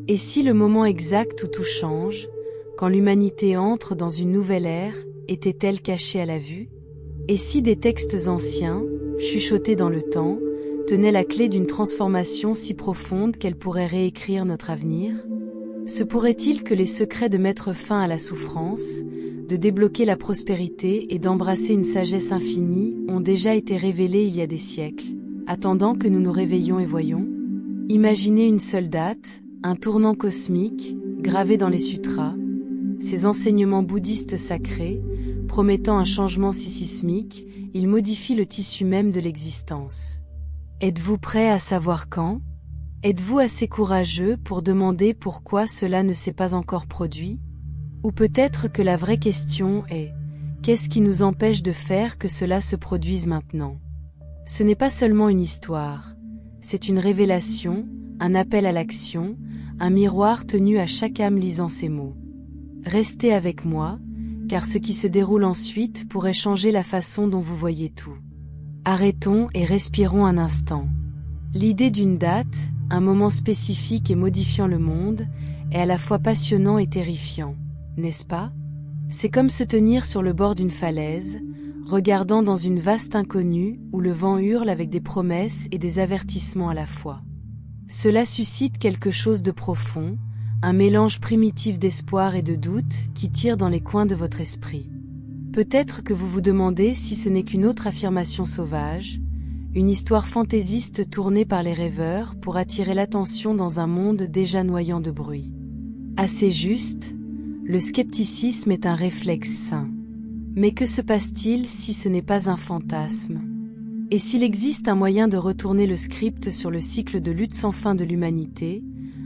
Et si le moment exact où tout change, quand l'humanité entre dans une nouvelle ère, était-elle cachée à la vue? Et si des textes anciens, chuchotés dans le temps, tenaient la clé d'une transformation si profonde qu'elle pourrait réécrire notre avenir? Se pourrait-il que les secrets de mettre fin à la souffrance, de débloquer la prospérité et d'embrasser une sagesse infinie ont déjà été révélés il y a des siècles, attendant que nous nous réveillions et voyions? Imaginez une seule date, un tournant cosmique, gravé dans les sutras, ces enseignements bouddhistes sacrés, promettant un changement si sismique, ils modifient le tissu même de l'existence. Êtes-vous prêt à savoir quand? Êtes-vous assez courageux pour demander pourquoi cela ne s'est pas encore produit? Ou peut-être que la vraie question est, qu'est-ce qui nous empêche de faire que cela se produise maintenant? Ce n'est pas seulement une histoire, c'est une révélation, un appel à l'action, un miroir tenu à chaque âme lisant ces mots. Restez avec moi, car ce qui se déroule ensuite pourrait changer la façon dont vous voyez tout. Arrêtons et respirons un instant. L'idée d'une date, un moment spécifique et modifiant le monde, est à la fois passionnant et terrifiant, n'est-ce pas? C'est comme se tenir sur le bord d'une falaise, regardant dans une vaste inconnue où le vent hurle avec des promesses et des avertissements à la fois. Cela suscite quelque chose de profond, un mélange primitif d'espoir et de doute qui tire dans les coins de votre esprit. Peut-être que vous vous demandez si ce n'est qu'une autre affirmation sauvage, une histoire fantaisiste tournée par les rêveurs pour attirer l'attention dans un monde déjà noyant de bruit. Assez juste, le scepticisme est un réflexe sain. Mais que se passe-t-il si ce n'est pas un fantasme? Et s'il existe un moyen de retourner le script sur le cycle de lutte sans fin de l'humanité,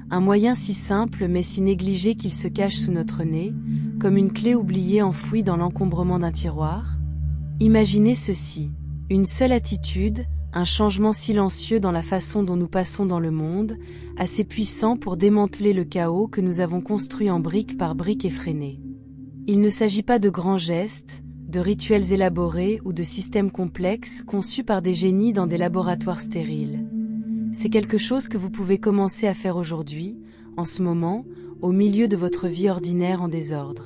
un moyen si simple mais si négligé qu'il se cache sous notre nez, comme une clé oubliée enfouie dans l'encombrement d'un tiroir? Imaginez ceci, une seule attitude, un changement silencieux dans la façon dont nous passons dans le monde, assez puissant pour démanteler le chaos que nous avons construit en brique par brique effrénée. Il ne s'agit pas de grands gestes, de rituels élaborés ou de systèmes complexes conçus par des génies dans des laboratoires stériles. C'est quelque chose que vous pouvez commencer à faire aujourd'hui, en ce moment, au milieu de votre vie ordinaire en désordre.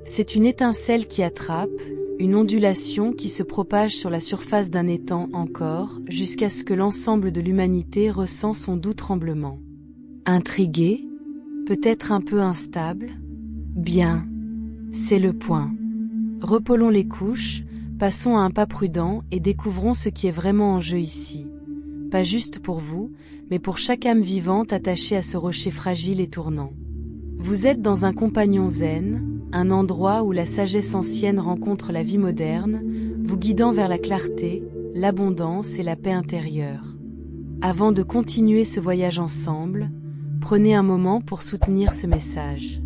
C'est une étincelle qui attrape, une ondulation qui se propage sur la surface d'un étang encore, jusqu'à ce que l'ensemble de l'humanité ressent son doux tremblement. Intrigué? Peut-être un peu instable? Bien. C'est le point. Repolons les couches, passons à un pas prudent et découvrons ce qui est vraiment en jeu ici. Pas juste pour vous, mais pour chaque âme vivante attachée à ce rocher fragile et tournant. Vous êtes dans un compagnon zen, un endroit où la sagesse ancienne rencontre la vie moderne, vous guidant vers la clarté, l'abondance et la paix intérieure. Avant de continuer ce voyage ensemble, prenez un moment pour soutenir ce message.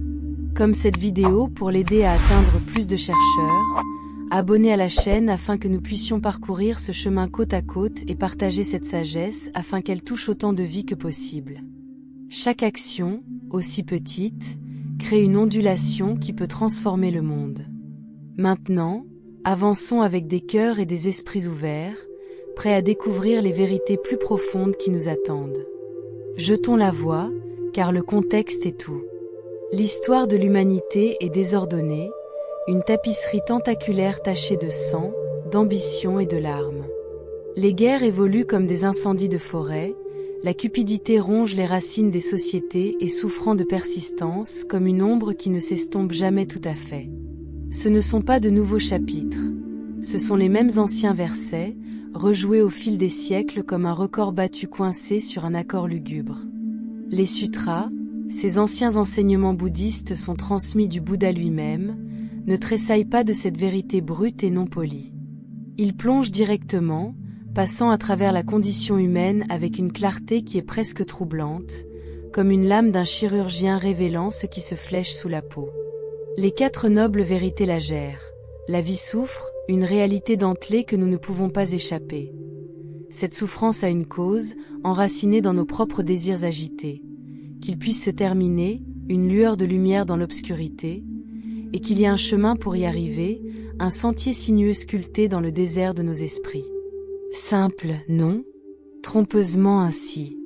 Comme cette vidéo pour l'aider à atteindre plus de chercheurs, abonnez à la chaîne afin que nous puissions parcourir ce chemin côte à côte et partager cette sagesse afin qu'elle touche autant de vies que possible. Chaque action, aussi petite, crée une ondulation qui peut transformer le monde. Maintenant, avançons avec des cœurs et des esprits ouverts, prêts à découvrir les vérités plus profondes qui nous attendent. Jetons la voix, car le contexte est tout. L'histoire de l'humanité est désordonnée, une tapisserie tentaculaire tachée de sang, d'ambition et de larmes. Les guerres évoluent comme des incendies de forêt, la cupidité ronge les racines des sociétés et souffrant de persistance comme une ombre qui ne s'estompe jamais tout à fait. Ce ne sont pas de nouveaux chapitres, ce sont les mêmes anciens versets, rejoués au fil des siècles comme un record battu coincé sur un accord lugubre. Les sutras, ces anciens enseignements bouddhistes sont transmis du Bouddha lui-même, ne tressaillent pas de cette vérité brute et non polie. Ils plongent directement, passant à travers la condition humaine avec une clarté qui est presque troublante, comme une lame d'un chirurgien révélant ce qui se flèche sous la peau. Les 4 nobles vérités la gèrent. La vie souffre, une réalité dentelée que nous ne pouvons pas échapper. Cette souffrance a une cause, enracinée dans nos propres désirs agités. Qu'il puisse se terminer, une lueur de lumière dans l'obscurité, et qu'il y ait un chemin pour y arriver, un sentier sinueux sculpté dans le désert de nos esprits. Simple, non? Trompeusement ainsi.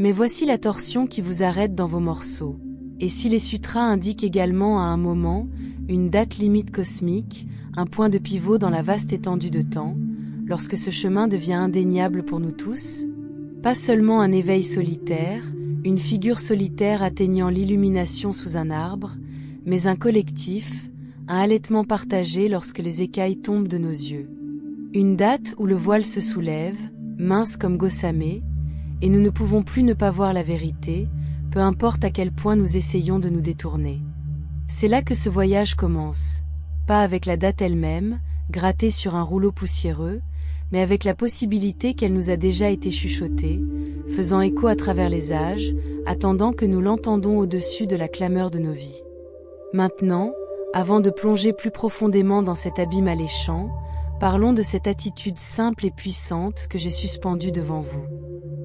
Mais voici la torsion qui vous arrête dans vos morceaux. Et si les sutras indiquent également à un moment, une date limite cosmique, un point de pivot dans la vaste étendue de temps, lorsque ce chemin devient indéniable pour nous tous? Pas seulement un éveil solitaire, une figure solitaire atteignant l'illumination sous un arbre, mais un collectif, un allaitement partagé lorsque les écailles tombent de nos yeux. Une date où le voile se soulève, mince comme Gossamé, et nous ne pouvons plus ne pas voir la vérité, peu importe à quel point nous essayons de nous détourner. C'est là que ce voyage commence, pas avec la date elle-même, grattée sur un rouleau poussiéreux, mais avec la possibilité qu'elle nous a déjà été chuchotée, faisant écho à travers les âges, attendant que nous l'entendons au-dessus de la clameur de nos vies. Maintenant, avant de plonger plus profondément dans cet abîme alléchant, parlons de cette attitude simple et puissante que j'ai suspendue devant vous.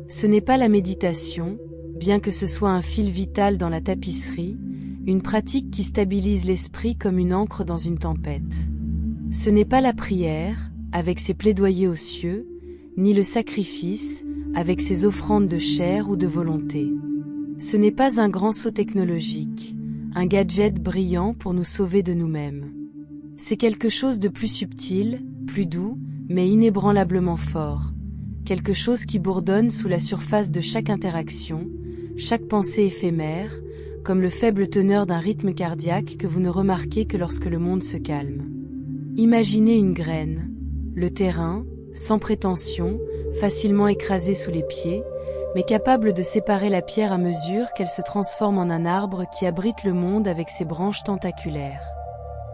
Ce n'est pas la méditation, bien que ce soit un fil vital dans la tapisserie, une pratique qui stabilise l'esprit comme une ancre dans une tempête. Ce n'est pas la prière, avec ses plaidoyers aux cieux, ni le sacrifice, avec ses offrandes de chair ou de volonté. Ce n'est pas un grand saut technologique, un gadget brillant pour nous sauver de nous-mêmes. C'est quelque chose de plus subtil, plus doux, mais inébranlablement fort. Quelque chose qui bourdonne sous la surface de chaque interaction, chaque pensée éphémère, comme le faible teneur d'un rythme cardiaque que vous ne remarquez que lorsque le monde se calme. Imaginez une graine, le terrain, sans prétention, facilement écrasé sous les pieds, mais capable de séparer la pierre à mesure qu'elle se transforme en un arbre qui abrite le monde avec ses branches tentaculaires.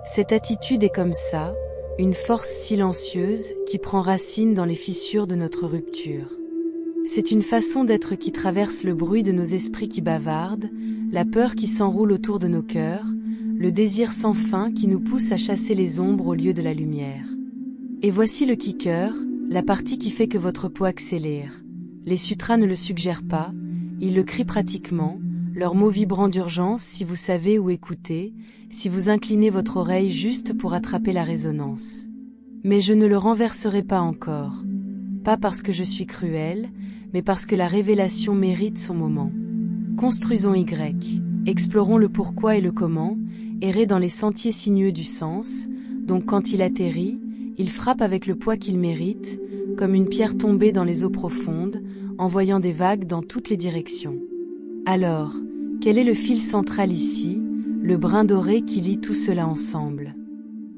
Cette attitude est comme ça, une force silencieuse qui prend racine dans les fissures de notre rupture. C'est une façon d'être qui traverse le bruit de nos esprits qui bavardent, la peur qui s'enroule autour de nos cœurs, le désir sans fin qui nous pousse à chasser les ombres au lieu de la lumière. Et voici le kicker, la partie qui fait que votre peau accélère. Les sutras ne le suggèrent pas, ils le crient pratiquement, leurs mots vibrant d'urgence si vous savez où écouter, si vous inclinez votre oreille juste pour attraper la résonance. Mais je ne le renverserai pas encore. Pas parce que je suis cruel, mais parce que la révélation mérite son moment. Construisons Y, explorons le pourquoi et le comment, errer dans les sentiers sinueux du sens, donc quand il atterrit, il frappe avec le poids qu'il mérite, comme une pierre tombée dans les eaux profondes, envoyant des vagues dans toutes les directions. Alors, quel est le fil central ici, le brin doré qui lie tout cela ensemble?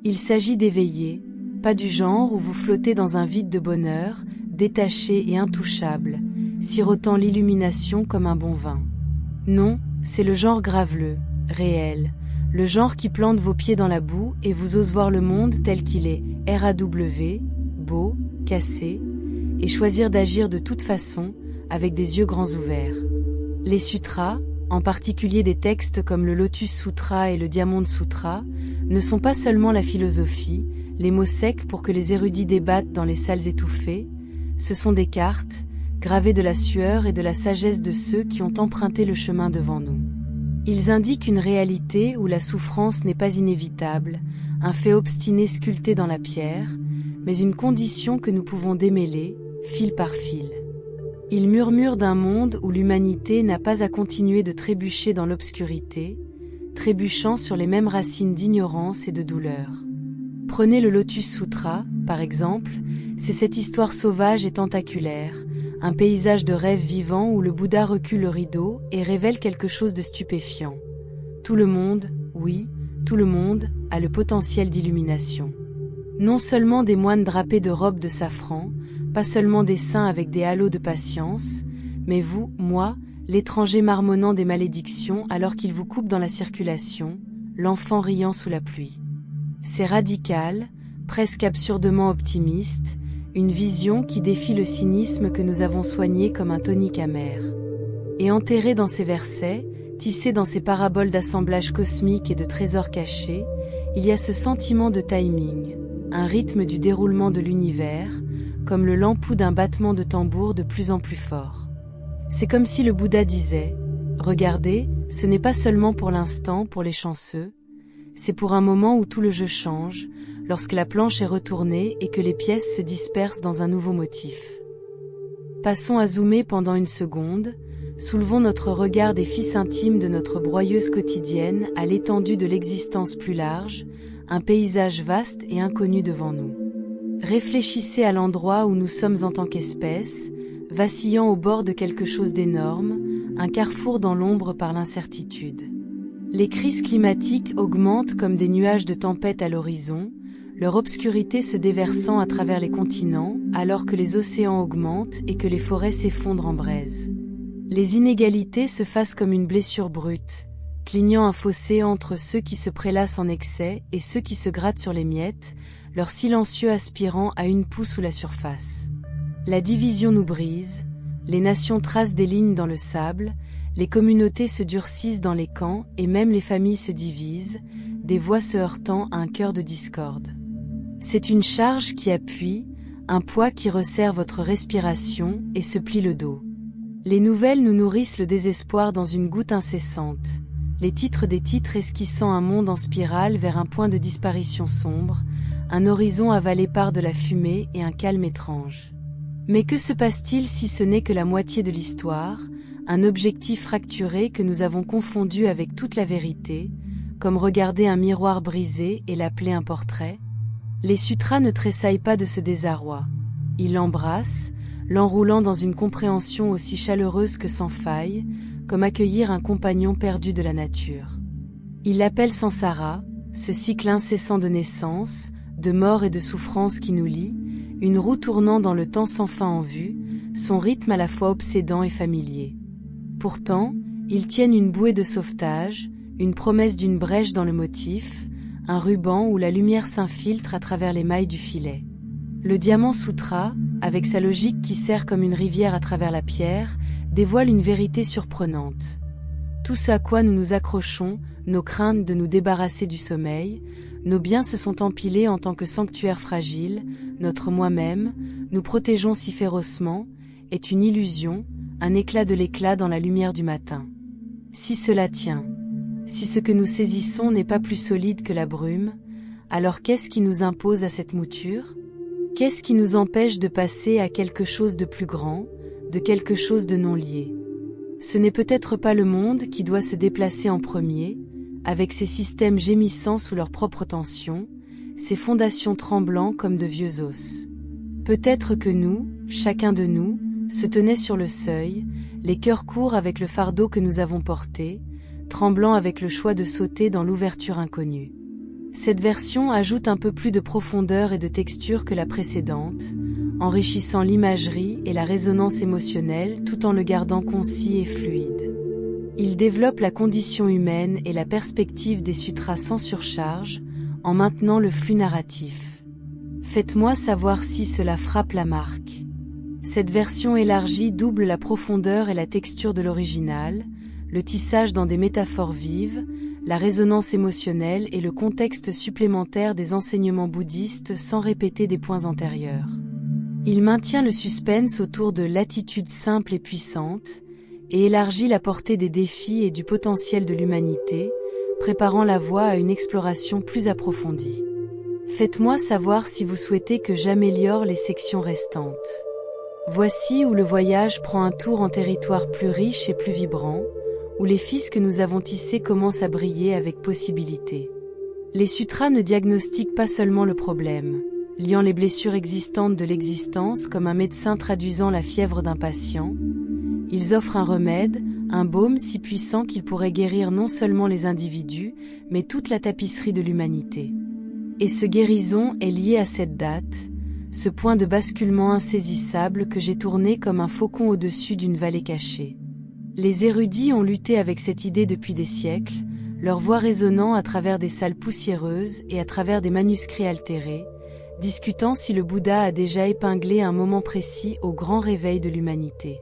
Il s'agit d'éveiller, pas du genre où vous flottez dans un vide de bonheur, détaché et intouchable, sirotant l'illumination comme un bon vin. Non, c'est le genre graveleux, réel, le genre qui plante vos pieds dans la boue et vous ose voir le monde tel qu'il est, RAW, beau, cassé, et choisir d'agir de toute façon, avec des yeux grands ouverts. Les sutras, en particulier des textes comme le Lotus Sutra et le Diamond Sutra, ne sont pas seulement la philosophie, les mots secs pour que les érudits débattent dans les salles étouffées, ce sont des cartes, gravées de la sueur et de la sagesse de ceux qui ont emprunté le chemin devant nous. Ils indiquent une réalité où la souffrance n'est pas inévitable, un fait obstiné sculpté dans la pierre, mais une condition que nous pouvons démêler, fil par fil. Ils murmurent d'un monde où l'humanité n'a pas à continuer de trébucher dans l'obscurité, trébuchant sur les mêmes racines d'ignorance et de douleur. Prenez le Lotus Sutra, par exemple, c'est cette histoire sauvage et tentaculaire, un paysage de rêve vivant où le Bouddha recule le rideau et révèle quelque chose de stupéfiant. Tout le monde, oui, tout le monde, a le potentiel d'illumination. Non seulement des moines drapés de robes de safran, pas seulement des saints avec des halos de patience, mais vous, moi, l'étranger marmonnant des malédictions alors qu'il vous coupe dans la circulation, l'enfant riant sous la pluie. C'est radical, presque absurdement optimiste, une vision qui défie le cynisme que nous avons soigné comme un tonique amer. Et enterré dans ces versets, tissé dans ces paraboles d'assemblage cosmique et de trésors cachés, il y a ce sentiment de timing, un rythme du déroulement de l'univers, comme le lent pouls d'un battement de tambour de plus en plus fort. C'est comme si le Bouddha disait « Regardez, ce n'est pas seulement pour l'instant pour les chanceux, c'est pour un moment où tout le jeu change, lorsque la planche est retournée et que les pièces se dispersent dans un nouveau motif. » Passons à zoomer pendant une seconde, soulevons notre regard des fils intimes de notre broyeuse quotidienne à l'étendue de l'existence plus large, un paysage vaste et inconnu devant nous. Réfléchissez à l'endroit où nous sommes en tant qu'espèce, vacillant au bord de quelque chose d'énorme, un carrefour dans l'ombre par l'incertitude. Les crises climatiques augmentent comme des nuages de tempête à l'horizon, leur obscurité se déversant à travers les continents, alors que les océans augmentent et que les forêts s'effondrent en braises. Les inégalités se fassent comme une blessure brute, clignant un fossé entre ceux qui se prélassent en excès et ceux qui se grattent sur les miettes, leur silencieux aspirant à une pouce sous la surface. La division nous brise, les nations tracent des lignes dans le sable, les communautés se durcissent dans les camps et même les familles se divisent, des voix se heurtant à un cœur de discorde. C'est une charge qui appuie, un poids qui resserre votre respiration et se plie le dos. Les nouvelles nous nourrissent le désespoir dans une goutte incessante, les titres des titres esquissant un monde en spirale vers un point de disparition sombre, un horizon avalé par de la fumée et un calme étrange. Mais que se passe-t-il si ce n'est que la moitié de l'histoire, un objectif fracturé que nous avons confondu avec toute la vérité, comme regarder un miroir brisé et l'appeler un portrait? Les sutras ne tressaillent pas de ce désarroi. Ils l'embrassent, l'enroulant dans une compréhension aussi chaleureuse que sans faille, comme accueillir un compagnon perdu de la nature. Ils l'appellent Sansara, ce cycle incessant de naissance, de mort et de souffrance qui nous lie, une roue tournant dans le temps sans fin en vue, son rythme à la fois obsédant et familier. Pourtant, ils tiennent une bouée de sauvetage, une promesse d'une brèche dans le motif, un ruban où la lumière s'infiltre à travers les mailles du filet. Le Diamant Sutra, avec sa logique qui serre comme une rivière à travers la pierre, dévoile une vérité surprenante. Tout ce à quoi nous nous accrochons, nos craintes de nous débarrasser du sommeil, nos biens se sont empilés en tant que sanctuaire fragile, notre moi-même, nous protégeons si férocement, est une illusion, un éclat de l'éclat dans la lumière du matin. Si cela tient, si ce que nous saisissons n'est pas plus solide que la brume, alors qu'est-ce qui nous impose à cette mouture? Qu'est-ce qui nous empêche de passer à quelque chose de plus grand, de quelque chose de non lié? Ce n'est peut-être pas le monde qui doit se déplacer en premier, avec ses systèmes gémissant sous leur propre tension, ses fondations tremblant comme de vieux os. Peut-être que nous, chacun de nous, se tenait sur le seuil, les cœurs courts avec le fardeau que nous avons porté, tremblant avec le choix de sauter dans l'ouverture inconnue. Cette version ajoute un peu plus de profondeur et de texture que la précédente, enrichissant l'imagerie et la résonance émotionnelle tout en le gardant concis et fluide. Il développe la condition humaine et la perspective des sutras sans surcharge, en maintenant le flux narratif. Faites-moi savoir si cela frappe la marque. Cette version élargie double la profondeur et la texture de l'original, le tissage dans des métaphores vives, la résonance émotionnelle et le contexte supplémentaire des enseignements bouddhistes sans répéter des points antérieurs. Il maintient le suspense autour de l'attitude simple et puissante, et élargit la portée des défis et du potentiel de l'humanité, préparant la voie à une exploration plus approfondie. Faites-moi savoir si vous souhaitez que j'améliore les sections restantes. Voici où le voyage prend un tour en territoire plus riche et plus vibrant, où les fils que nous avons tissés commencent à briller avec possibilité. Les sutras ne diagnostiquent pas seulement le problème, liant les blessures existantes de l'existence comme un médecin traduisant la fièvre d'un patient. Ils offrent un remède, un baume si puissant qu'il pourrait guérir non seulement les individus, mais toute la tapisserie de l'humanité. Et ce guérison est lié à cette date, ce point de basculement insaisissable que j'ai tourné comme un faucon au-dessus d'une vallée cachée. Les érudits ont lutté avec cette idée depuis des siècles, leur voix résonnant à travers des salles poussiéreuses et à travers des manuscrits altérés, discutant si le Bouddha a déjà épinglé un moment précis au grand réveil de l'humanité.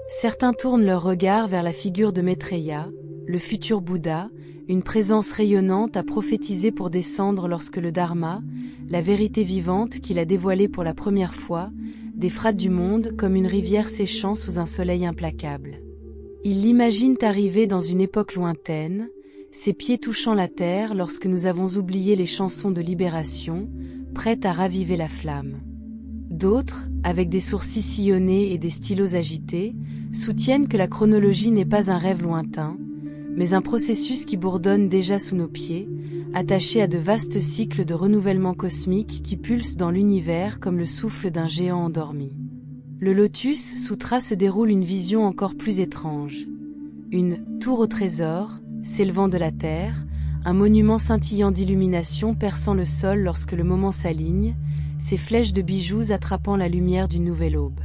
Certains tournent leur regard vers la figure de Maitreya, le futur Bouddha, une présence rayonnante à prophétiser pour descendre lorsque le Dharma, la vérité vivante qu'il a dévoilée pour la première fois, défrate du monde comme une rivière séchant sous un soleil implacable. Ils l'imaginent arriver dans une époque lointaine, ses pieds touchant la terre lorsque nous avons oublié les chansons de libération, prêtes à raviver la flamme. D'autres, avec des sourcils sillonnés et des stylos agités, soutiennent que la chronologie n'est pas un rêve lointain, mais un processus qui bourdonne déjà sous nos pieds, attaché à de vastes cycles de renouvellement cosmique qui pulsent dans l'univers comme le souffle d'un géant endormi. Le lotus sous Tra se déroule une vision encore plus étrange. Une tour au trésor, s'élevant de la terre, un monument scintillant d'illumination perçant le sol lorsque le moment s'aligne, ses flèches de bijoux attrapant la lumière d'une nouvelle aube.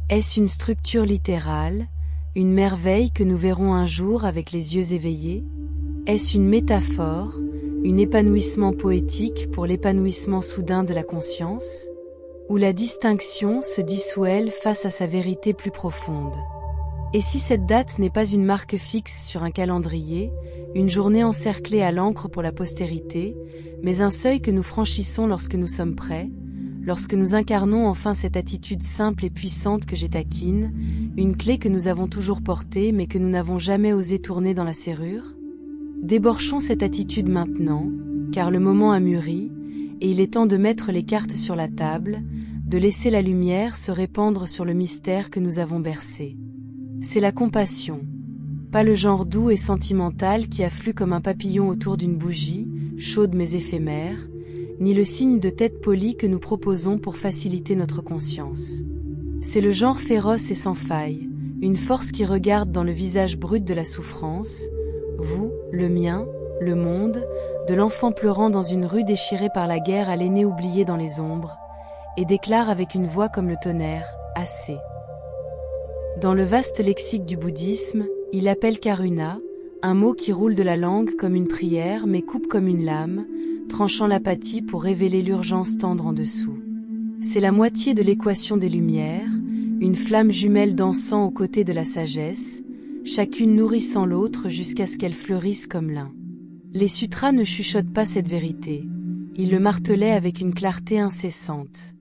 Est-ce une structure littérale, une merveille que nous verrons un jour avec les yeux éveillés? Est-ce une métaphore, un épanouissement poétique pour l'épanouissement soudain de la conscience? Où la distinction se dissout elle face à sa vérité plus profonde? Et si cette date n'est pas une marque fixe sur un calendrier, une journée encerclée à l'encre pour la postérité, mais un seuil que nous franchissons lorsque nous sommes prêts, lorsque nous incarnons enfin cette attitude simple et puissante que j'ai taquine, une clé que nous avons toujours portée mais que nous n'avons jamais osé tourner dans la serrure? Déborchons cette attitude maintenant, car le moment a mûri, et il est temps de mettre les cartes sur la table, de laisser la lumière se répandre sur le mystère que nous avons bercé. C'est la compassion, pas le genre doux et sentimental qui afflue comme un papillon autour d'une bougie, chaude mais éphémère, ni le signe de tête polie que nous proposons pour faciliter notre conscience. C'est le genre féroce et sans faille, une force qui regarde dans le visage brut de la souffrance, vous, le mien, le monde, de l'enfant pleurant dans une rue déchirée par la guerre à l'aîné oublié dans les ombres, et déclare avec une voix comme le tonnerre, assez. Dans le vaste lexique du bouddhisme, il appelle karuna, un mot qui roule de la langue comme une prière mais coupe comme une lame, tranchant l'apathie pour révéler l'urgence tendre en dessous. C'est la moitié de l'équation des lumières, une flamme jumelle dansant aux côtés de la sagesse, chacune nourrissant l'autre jusqu'à ce qu'elle fleurisse comme l'un. Les sutras ne chuchotent pas cette vérité, ils le martelaient avec une clarté incessante.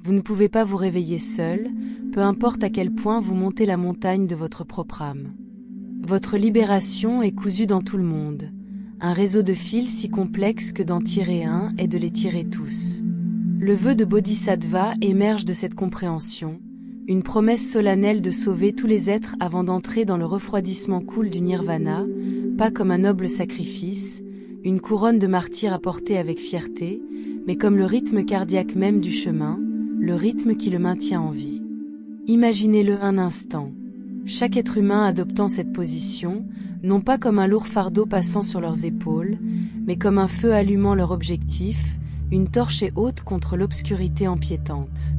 Vous ne pouvez pas vous réveiller seul, peu importe à quel point vous montez la montagne de votre propre âme. Votre libération est cousue dans tout le monde, un réseau de fils si complexe que d'en tirer un est de les tirer tous. Le vœu de Bodhisattva émerge de cette compréhension, une promesse solennelle de sauver tous les êtres avant d'entrer dans le refroidissement cool du nirvana, pas comme un noble sacrifice, une couronne de martyrs à porter avec fierté, mais comme le rythme cardiaque même du chemin, le rythme qui le maintient en vie. Imaginez-le un instant. Chaque être humain adoptant cette position, non pas comme un lourd fardeau passant sur leurs épaules, mais comme un feu allumant leur objectif, une torche est haute contre l'obscurité empiétante.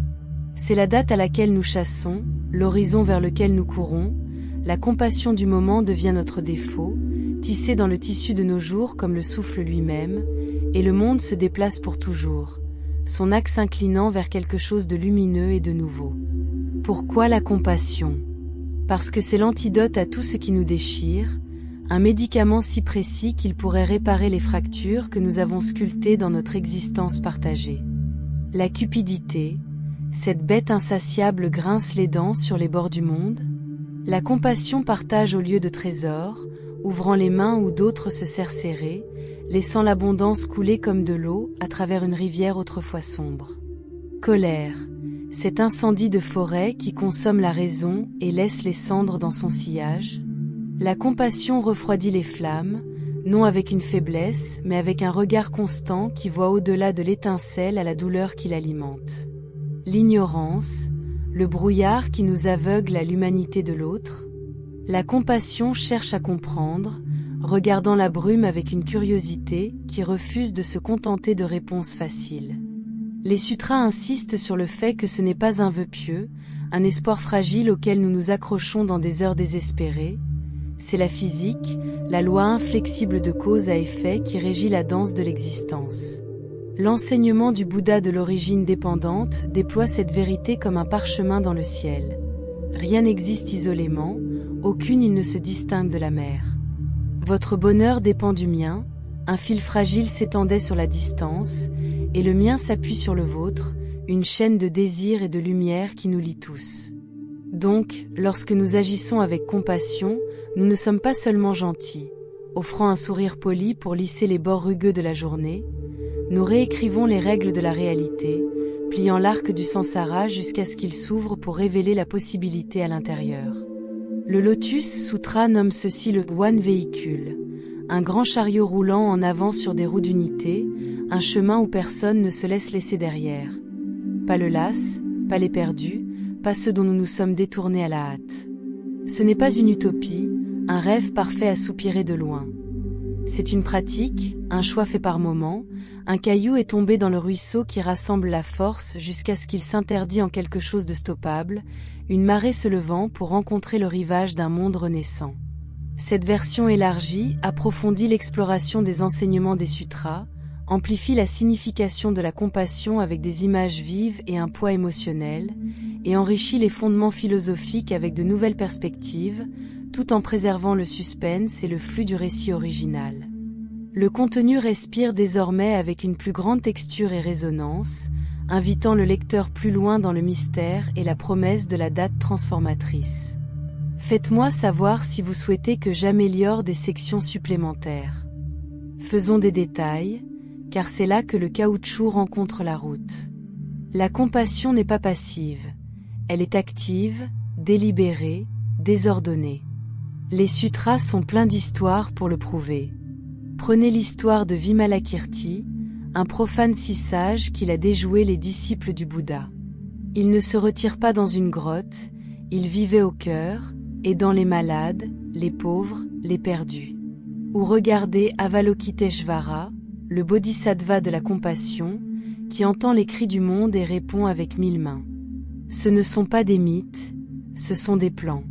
C'est la date à laquelle nous chassons, l'horizon vers lequel nous courons, la compassion du moment devient notre défaut, tissée dans le tissu de nos jours comme le souffle lui-même, et le monde se déplace pour toujours, son axe inclinant vers quelque chose de lumineux et de nouveau. Pourquoi la compassion? Parce que c'est l'antidote à tout ce qui nous déchire, un médicament si précis qu'il pourrait réparer les fractures que nous avons sculptées dans notre existence partagée. La cupidité, cette bête insatiable grince les dents sur les bords du monde? La compassion partage au lieu de trésor, ouvrant les mains où d'autres se serrent serrés, laissant l'abondance couler comme de l'eau à travers une rivière autrefois sombre. Colère, cet incendie de forêt qui consomme la raison et laisse les cendres dans son sillage. La compassion refroidit les flammes, non avec une faiblesse, mais avec un regard constant qui voit au-delà de l'étincelle à la douleur qui l'alimente. L'ignorance, le brouillard qui nous aveugle à l'humanité de l'autre. La compassion cherche à comprendre, regardant la brume avec une curiosité qui refuse de se contenter de réponses faciles. Les sutras insistent sur le fait que ce n'est pas un vœu pieux, un espoir fragile auquel nous nous accrochons dans des heures désespérées. C'est la physique, la loi inflexible de cause à effet qui régit la danse de l'existence. L'enseignement du Bouddha de l'origine dépendante déploie cette vérité comme un parchemin dans le ciel. Rien n'existe isolément, aucune île ne se distingue de la mer. Votre bonheur dépend du mien, un fil fragile s'étendait sur la distance, et le mien s'appuie sur le vôtre, une chaîne de désir et de lumière qui nous lie tous. Donc, lorsque nous agissons avec compassion, nous ne sommes pas seulement gentils, offrant un sourire poli pour lisser les bords rugueux de la journée, nous réécrivons les règles de la réalité, pliant l'arc du Sansara jusqu'à ce qu'il s'ouvre pour révéler la possibilité à l'intérieur. Le Lotus Sutra nomme ceci le One Véhicule, un grand chariot roulant en avant sur des roues d'unité, un chemin où personne ne se laisse laisser derrière. Pas le las, pas les perdus, pas ceux dont nous nous sommes détournés à la hâte. Ce n'est pas une utopie, un rêve parfait à soupirer de loin. C'est une pratique, un choix fait par moment, un caillou est tombé dans le ruisseau qui rassemble la force jusqu'à ce qu'il s'interdit en quelque chose de stoppable, une marée se levant pour rencontrer le rivage d'un monde renaissant. Cette version élargie approfondit l'exploration des enseignements des sutras, amplifie la signification de la compassion avec des images vives et un poids émotionnel, et enrichit les fondements philosophiques avec de nouvelles perspectives, tout en préservant le suspense et le flux du récit original. Le contenu respire désormais avec une plus grande texture et résonance, invitant le lecteur plus loin dans le mystère et la promesse de la date transformatrice. Faites-moi savoir si vous souhaitez que j'améliore des sections supplémentaires. Faisons des détails, car c'est là que le caoutchouc rencontre la route. La compassion n'est pas passive, elle est active, délibérée, désordonnée. Les sutras sont pleins d'histoires pour le prouver. Prenez l'histoire de Vimalakirti, un profane si sage qu'il a déjoué les disciples du Bouddha. Il ne se retire pas dans une grotte, il vivait au cœur, aidant les malades, les pauvres, les perdus. Ou regardez Avalokiteshvara, le bodhisattva de la compassion, qui entend les cris du monde et répond avec 1000 mains. Ce ne sont pas des mythes, ce sont des plans.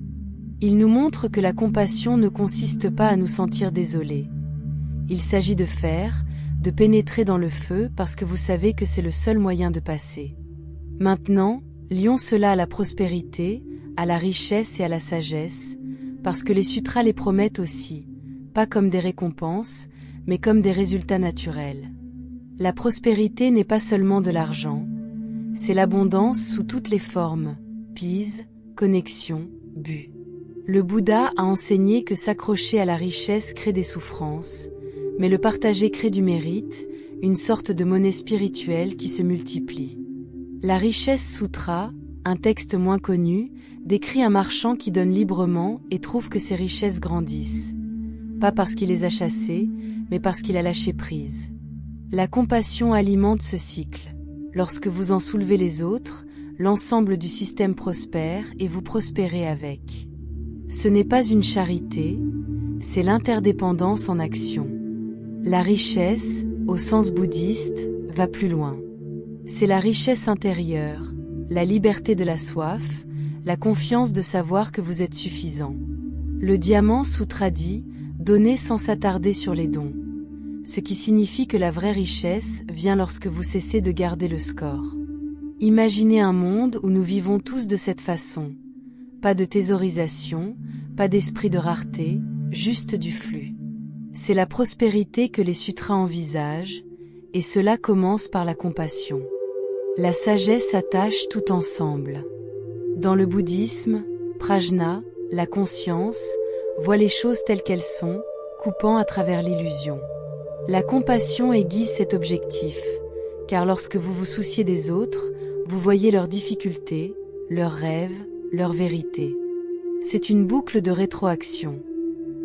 Il nous montre que la compassion ne consiste pas à nous sentir désolés. Il s'agit de faire, de pénétrer dans le feu parce que vous savez que c'est le seul moyen de passer. Maintenant, lions cela à la prospérité, à la richesse et à la sagesse, parce que les sutras les promettent aussi, pas comme des récompenses, mais comme des résultats naturels. La prospérité n'est pas seulement de l'argent, c'est l'abondance sous toutes les formes, pise, connexion, but. Le Bouddha a enseigné que s'accrocher à la richesse crée des souffrances, mais le partager crée du mérite, une sorte de monnaie spirituelle qui se multiplie. La Richesse Sutra, un texte moins connu, décrit un marchand qui donne librement et trouve que ses richesses grandissent. Pas parce qu'il les a chassées, mais parce qu'il a lâché prise. La compassion alimente ce cycle. Lorsque vous en soulevez les autres, l'ensemble du système prospère et vous prospérez avec. Ce n'est pas une charité, c'est l'interdépendance en action. La richesse, au sens bouddhiste, va plus loin. C'est la richesse intérieure, la liberté de la soif, la confiance de savoir que vous êtes suffisant. Le diamant sutra dit « donner sans s'attarder sur les dons », ce qui signifie que la vraie richesse vient lorsque vous cessez de garder le score. Imaginez un monde où nous vivons tous de cette façon. Pas de thésaurisation, pas d'esprit de rareté, juste du flux. C'est la prospérité que les sutras envisagent, et cela commence par la compassion. La sagesse attache tout ensemble. Dans le bouddhisme, prajna, la conscience, voit les choses telles qu'elles sont, coupant à travers l'illusion. La compassion aiguise cet objectif, car lorsque vous vous souciez des autres, vous voyez leurs difficultés, leurs rêves, leurs vérités. C'est une boucle de rétroaction.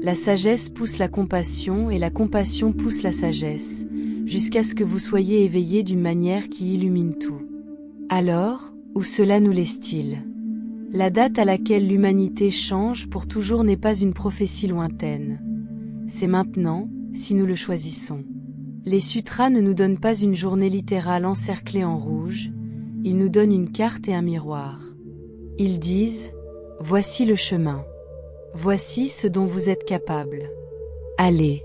La sagesse pousse la compassion et la compassion pousse la sagesse, jusqu'à ce que vous soyez éveillés d'une manière qui illumine tout. Alors, où cela nous laisse-t-il? La date à laquelle l'humanité change pour toujours n'est pas une prophétie lointaine. C'est maintenant, si nous le choisissons. Les sutras ne nous donnent pas une journée littérale encerclée en rouge, ils nous donnent une carte et un miroir. Ils disent « Voici le chemin. Voici ce dont vous êtes capable. Allez !»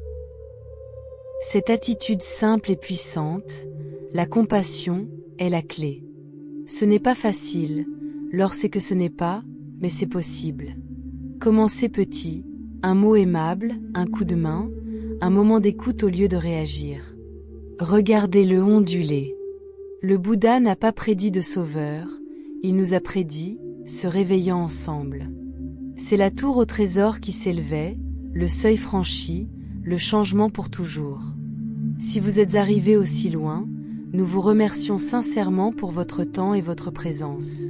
Cette attitude simple et puissante, la compassion, est la clé. Ce n'est pas facile, l'or c'est que ce n'est pas, mais c'est possible. Commencez petit, un mot aimable, un coup de main, un moment d'écoute au lieu de réagir. Regardez-le onduler. Le Bouddha n'a pas prédit de sauveur, il nous a prédit, se réveillant ensemble. C'est la tour au trésor qui s'élevait, le seuil franchi, le changement pour toujours. Si vous êtes arrivé aussi loin, Nous vous remercions sincèrement pour votre temps et votre présence.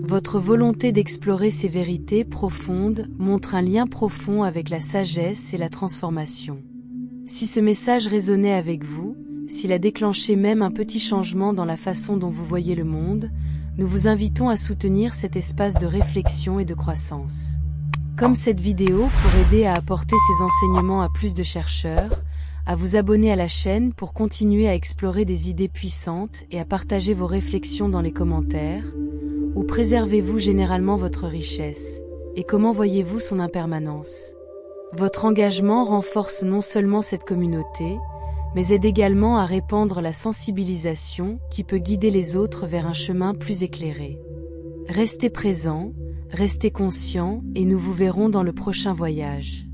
Votre volonté d'explorer ces vérités profondes montre un lien profond avec la sagesse et la transformation. Si ce message résonnait avec vous, s'il a déclenché même un petit changement dans la façon dont vous voyez le monde, nous vous invitons à soutenir cet espace de réflexion et de croissance. Comme cette vidéo pour aider à apporter ces enseignements à plus de chercheurs, à vous abonner à la chaîne pour continuer à explorer des idées puissantes et à partager vos réflexions dans les commentaires. Où préservez-vous généralement votre richesse, et comment voyez-vous son impermanence? Votre engagement renforce non seulement cette communauté, mais aide également à répandre la sensibilisation qui peut guider les autres vers un chemin plus éclairé. Restez présents, restez conscients et nous vous verrons dans le prochain voyage.